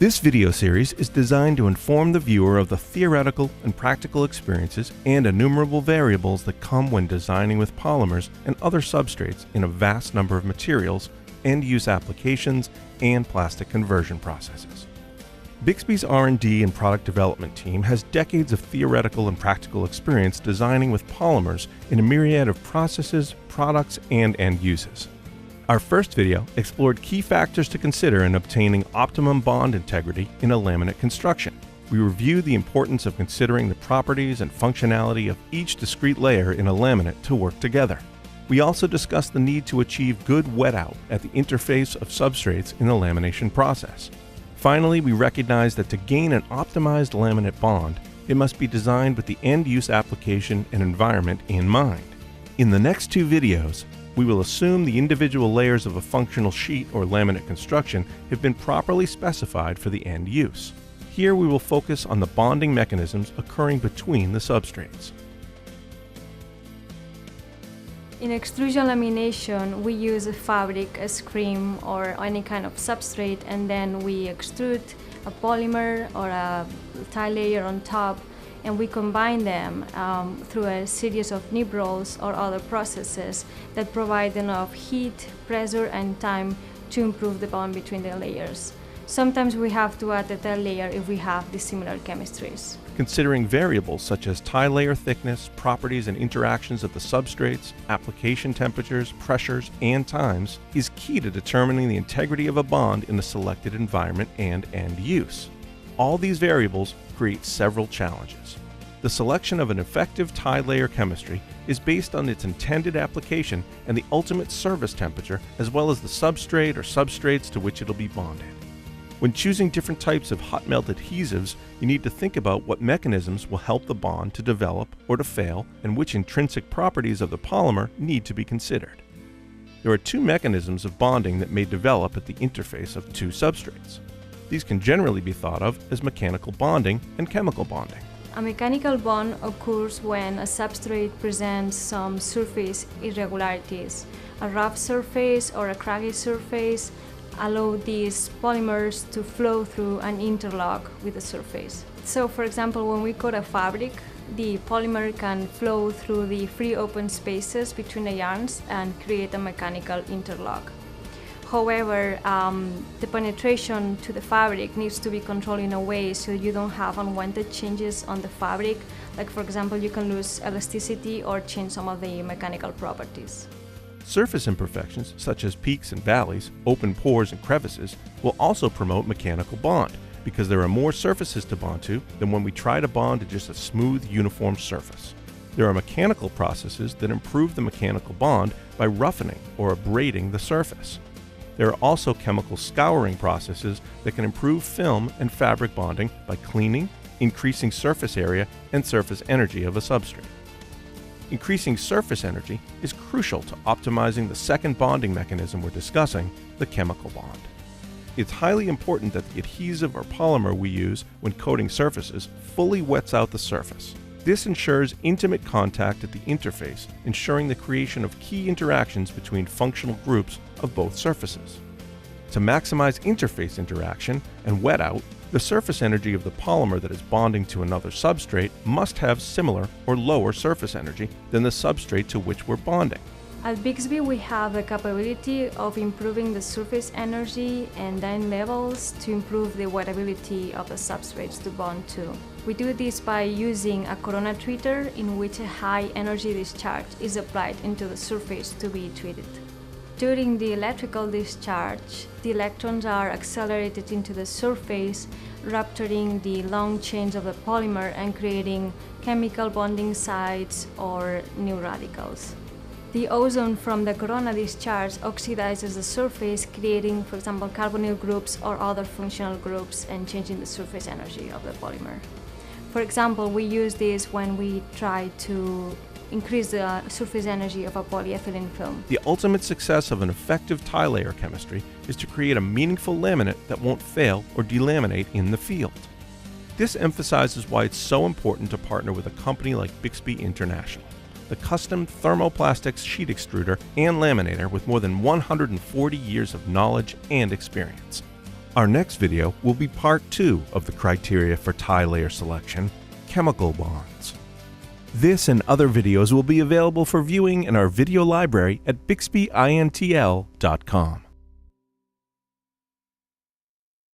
This video series is designed to inform the viewer of the theoretical and practical experiences and innumerable variables that come when designing with polymers and other substrates in a vast number of materials, end-use applications, and plastic conversion processes. Bixby's R&D and product development team has decades of theoretical and practical experience designing with polymers in a myriad of processes, products, and end uses. Our first video explored key factors to consider in obtaining optimum bond integrity in a laminate construction. We reviewed the importance of considering the properties and functionality of each discrete layer in a laminate to work together. We also discussed the need to achieve good wet out at the interface of substrates in the lamination process. Finally, we recognized that to gain an optimized laminate bond, it must be designed with the end-use application and environment in mind. In the next two videos, we will assume the individual layers of a functional sheet or laminate construction have been properly specified for the end use. Here we will focus on the bonding mechanisms occurring between the substrates. In extrusion lamination, we use a fabric, a screen, or any kind of substrate, and then we extrude a polymer or a tile layer on top, and we combine them through a series of nib rolls or other processes that provide enough heat, pressure, and time to improve the bond between the layers. Sometimes we have to add a third layer if we have dissimilar chemistries. Considering variables such as tile layer thickness, properties and interactions of the substrates, application temperatures, pressures, and times is key to determining the integrity of a bond in the selected environment and end use. All these variables create several challenges. The selection of an effective tile layer chemistry is based on its intended application and the ultimate surface temperature, as well as the substrate or substrates to which it will be bonded. When choosing different types of hot melt adhesives, you need to think about what mechanisms will help the bond to develop or to fail, and which intrinsic properties of the polymer need to be considered. There are two mechanisms of bonding that may develop at the interface of two substrates. These can generally be thought of as mechanical bonding and chemical bonding. A mechanical bond occurs when a substrate presents some surface irregularities. A rough surface or a craggy surface allow these polymers to flow through and interlock with the surface. So, for example, when we coat a fabric, the polymer can flow through the free open spaces between the yarns and create a mechanical interlock. However, the penetration to the fabric needs to be controlled in a way so you don't have unwanted changes on the fabric. Like, for example, you can lose elasticity or change some of the mechanical properties. Surface imperfections, such as peaks and valleys, open pores and crevices, will also promote mechanical bond because there are more surfaces to bond to than when we try to bond to just a smooth, uniform surface. There are mechanical processes that improve the mechanical bond by roughening or abrading the surface. There are also chemical scouring processes that can improve film and fabric bonding by cleaning, increasing surface area, and surface energy of a substrate. Increasing surface energy is crucial to optimizing the second bonding mechanism we're discussing, the chemical bond. It's highly important that the adhesive or polymer we use when coating surfaces fully wets out the surface. This ensures intimate contact at the interface, ensuring the creation of key interactions between functional groups of both surfaces. To maximize interface interaction and wet out, the surface energy of the polymer that is bonding to another substrate must have similar or lower surface energy than the substrate to which we're bonding. At Bixby, we have the capability of improving the surface energy and dyne levels to improve the wettability of the substrates to bond to. We do this by using a corona treater in which a high energy discharge is applied into the surface to be treated. During the electrical discharge, the electrons are accelerated into the surface, rupturing the long chains of the polymer and creating chemical bonding sites or new radicals. The ozone from the corona discharge oxidizes the surface, creating, for example, carbonyl groups or other functional groups and changing the surface energy of the polymer. For example, we use this when we try to increase the surface energy of a polyethylene film. The ultimate success of an effective tile layer chemistry is to create a meaningful laminate that won't fail or delaminate in the field. This emphasizes why it's so important to partner with a company like Bixby International, the custom thermoplastics sheet extruder and laminator with more than 140 years of knowledge and experience. Our next video will be part 2 of the criteria for tie layer selection, chemical bonds. This and other videos will be available for viewing in our video library at bixbyintl.com.